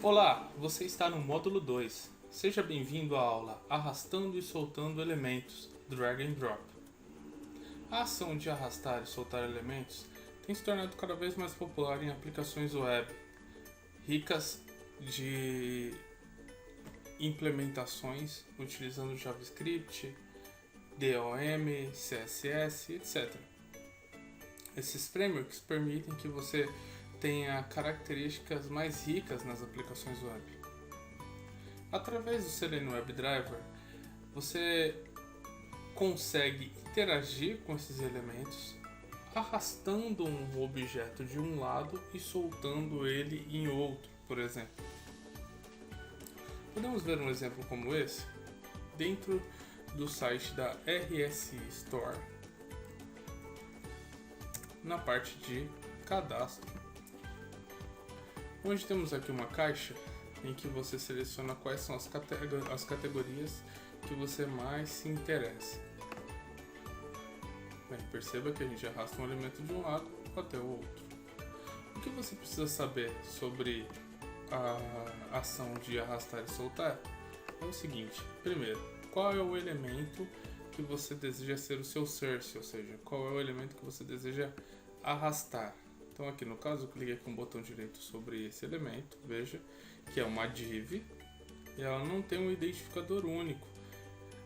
Olá, você está no módulo 2. Seja bem-vindo à aula Arrastando e Soltando Elementos, Drag and Drop. A ação de arrastar e soltar elementos tem se tornado cada vez mais popular em aplicações web, ricas de implementações utilizando JavaScript, DOM, CSS, etc. Esses frameworks permitem que você tenha características mais ricas nas aplicações web. Através do Selenium WebDriver, você consegue interagir com esses elementos, arrastando um objeto de um lado e soltando ele em outro, por exemplo. Podemos ver um exemplo como esse dentro do site da RSI Store, na parte de cadastro, onde temos aqui uma caixa em que você seleciona quais são as categorias que você mais se interessa. Bem, perceba que a gente arrasta um elemento de um lado até o outro. O que você precisa saber sobre a ação de arrastar e soltar é o seguinte: primeiro, qual é o elemento que você deseja ser o seu source, ou seja, qual é o elemento que você deseja arrastar. Então aqui no caso eu cliquei com o botão direito sobre esse elemento, veja que é uma div e ela não tem um identificador único,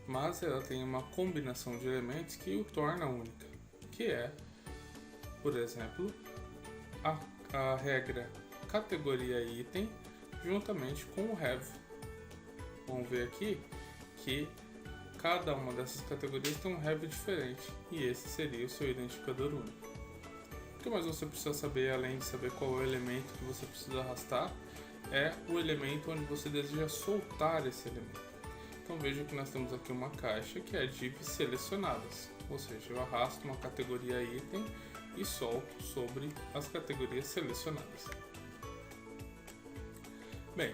mas ela tem uma combinação de elementos que o torna única, que é, por exemplo, a regra categoria item juntamente com o have. Vamos ver aqui que cada uma dessas categorias tem um have diferente e esse seria o seu identificador único. O que mais você precisa saber, além de saber qual é o elemento que você precisa arrastar, é o elemento onde você deseja soltar esse elemento. Então veja que nós temos aqui uma caixa que é div selecionadas, ou seja, eu arrasto uma categoria item e solto sobre as categorias selecionadas. Bem,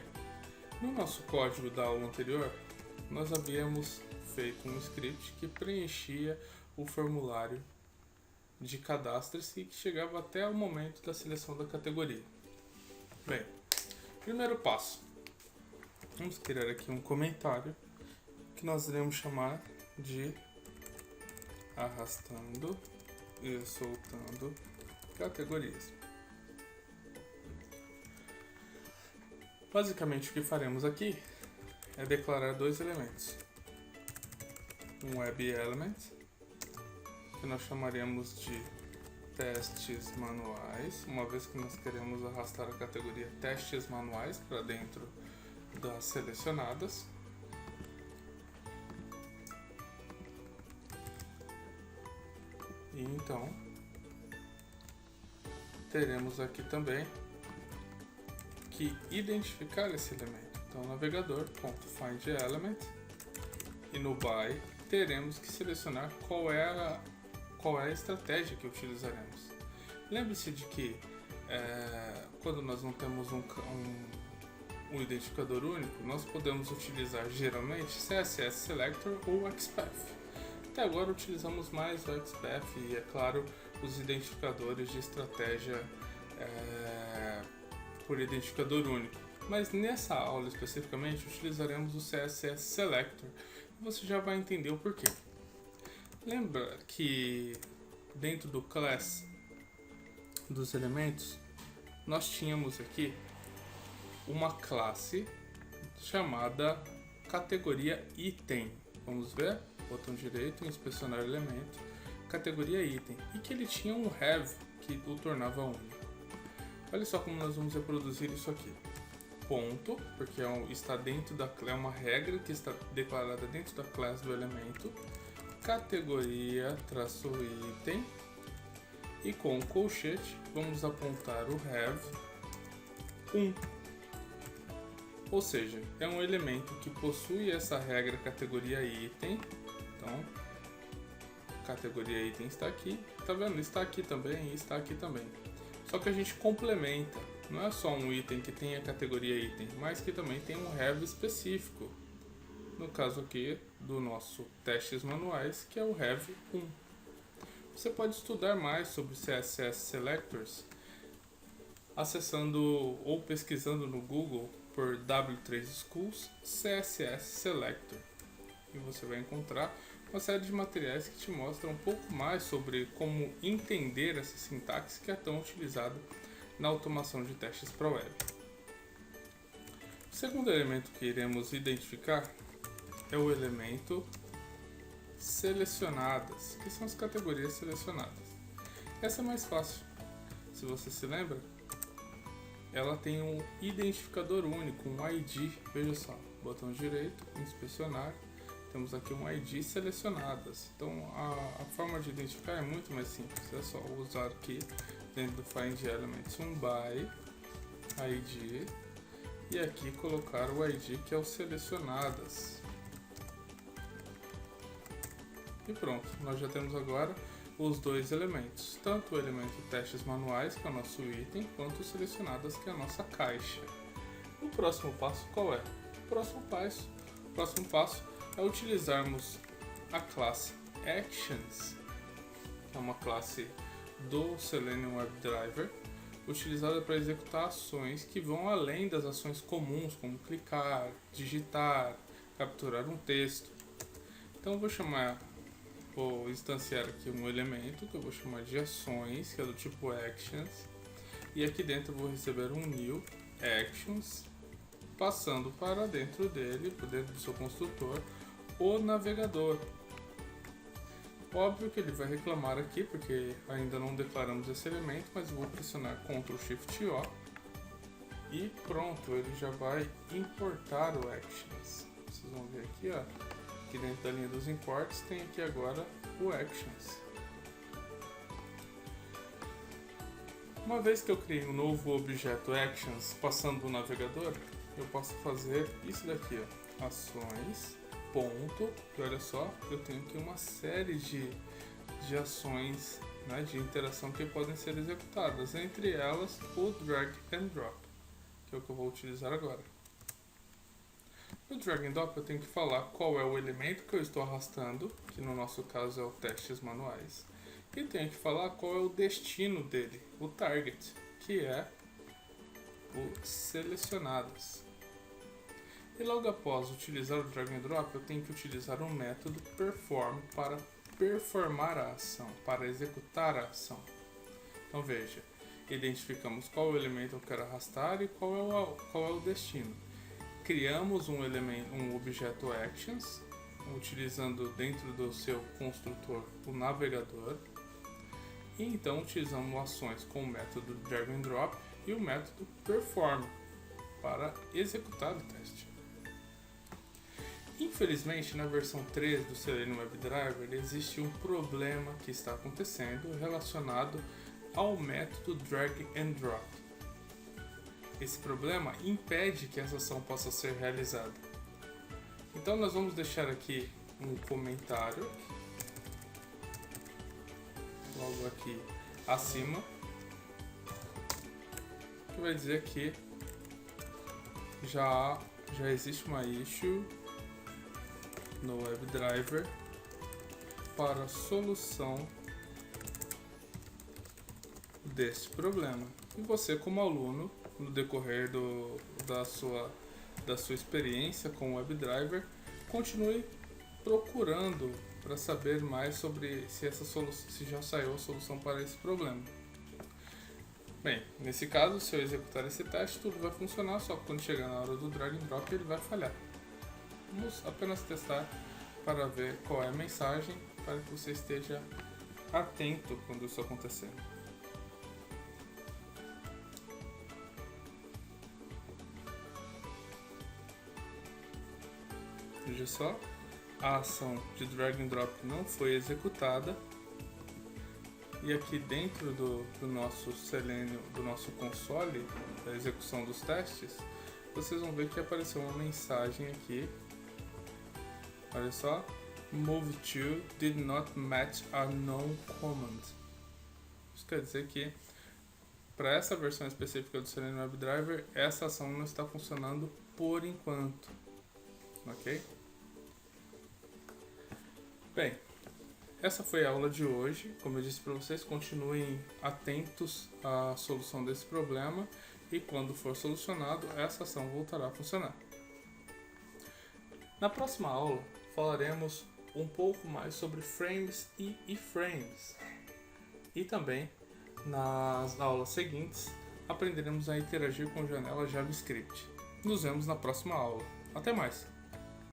no nosso código da aula anterior, nós havíamos feito um script que preenchia o formulário de cadastre-se e que chegava até o momento da seleção da categoria. Bem, primeiro passo, vamos criar aqui um comentário que nós iremos chamar de arrastando e soltando categorias. Basicamente o que faremos aqui é declarar dois elementos, um web element, que nós chamaremos de testes manuais, uma vez que nós queremos arrastar a categoria testes manuais para dentro das selecionadas. E então teremos aqui também que identificar esse elemento. Então navegador.findElement e no by teremos que selecionar qual é a estratégia que utilizaremos. Lembre-se de que quando nós não temos um identificador único, nós podemos utilizar geralmente CSS Selector ou XPath. Até agora utilizamos mais o XPath e, é claro, os identificadores de estratégia por identificador único. Mas nessa aula especificamente utilizaremos o CSS Selector e você já vai entender o porquê. Lembra que dentro do class dos elementos nós tínhamos aqui uma classe chamada categoria item. Vamos ver? Botão direito, inspecionar elemento, categoria item, e que ele tinha um have que o tornava único. Olha só como nós vamos reproduzir isso aqui. Ponto, porque está dentro é uma regra que está declarada dentro da classe do elemento, categoria traço item, e com o colchete vamos apontar o have 1. Ou seja, é um elemento que possui essa regra categoria item. Então, categoria item está aqui, tá vendo? Está aqui também e está aqui também. Só que a gente complementa, não é só um item que tem a categoria item, mas que também tem um have específico. No caso aqui do nosso testes manuais, que é o have 1. Você pode estudar mais sobre CSS Selectors acessando ou pesquisando no Google por W3 Schools CSS Selector. E você vai encontrar uma série de materiais que te mostram um pouco mais sobre como entender essa sintaxe que é tão utilizada na automação de testes para web. O segundo elemento que iremos identificar é o elemento selecionadas, que são as categorias selecionadas. Essa é mais fácil. Se você se lembra, ela tem um identificador único, um ID. Veja só, botão direito, inspecionar. Temos aqui um ID selecionadas. Então a forma de identificar é muito mais simples. É só usar aqui dentro do Find Elements um by ID e aqui colocar o ID que é o selecionadas. E pronto, nós já temos agora os dois elementos, tanto o elemento testes manuais, que é o nosso item, quanto o selecionadas, que é a nossa caixa. O próximo passo qual é? O próximo passo é utilizarmos a classe Actions, que é uma classe do Selenium WebDriver, utilizada para executar ações que vão além das ações comuns, como clicar, digitar, capturar um texto. Então vou instanciar aqui um elemento que eu vou chamar de ações, que é do tipo Actions, e aqui dentro eu vou receber um new Actions, passando para dentro dele, por dentro do seu construtor, o navegador. Óbvio que ele vai reclamar aqui, porque ainda não declaramos esse elemento, mas eu vou pressionar Ctrl Shift O e pronto, ele já vai importar o Actions. Vocês vão ver aqui, ó, aqui dentro da linha dos imports tem aqui agora o Actions. Uma vez que eu criei um novo objeto Actions passando do navegador, eu posso fazer isso daqui, ó, ações, ponto, e olha só, eu tenho aqui uma série de ações, né, de interação que podem ser executadas, entre elas o drag and drop, que é o que eu vou utilizar agora. No drag and drop eu tenho que falar qual é o elemento que eu estou arrastando, que no nosso caso é o testes manuais, e tenho que falar qual é o destino dele, o target, que é o selecionados. E logo após utilizar o drag and drop, eu tenho que utilizar um método perform para performar a ação, para executar a ação. Então veja, identificamos qual é o elemento que eu quero arrastar e qual é o destino. Criamos um objeto Actions, utilizando dentro do seu construtor o navegador, e então utilizamos ações com o método drag and drop e o método perform para executar o teste. Infelizmente, na versão 3 do Selenium WebDriver existe um problema que está acontecendo relacionado ao método drag and drop. Esse problema impede que essa ação possa ser realizada. Então nós vamos deixar aqui um comentário, logo aqui acima, que vai dizer que já existe uma issue no WebDriver para a solução desse problema. E você, como aluno, no decorrer da sua experiência com o WebDriver, continue procurando para saber mais sobre se já saiu a solução para esse problema. Bem, nesse caso, se eu executar esse teste, tudo vai funcionar, só que quando chegar na hora do drag and drop ele vai falhar. Vamos apenas testar para ver qual é a mensagem, para que você esteja atento quando isso acontecer. Veja só, a ação de drag and drop não foi executada, e aqui dentro do nosso Selenium, do nosso console da execução dos testes, vocês vão ver que apareceu uma mensagem aqui. Olha só, move to did not match a known command. Isso quer dizer que para essa versão específica do Selenium WebDriver, essa ação não está funcionando por enquanto. Ok? Bem, Essa foi a aula de hoje. Como eu disse para vocês, continuem atentos à solução desse problema e quando for solucionado, essa ação voltará a funcionar. Na próxima aula, falaremos um pouco mais sobre frames e iframes. E também, nas aulas seguintes, aprenderemos a interagir com janelas JavaScript. Nos vemos na próxima aula. Até mais!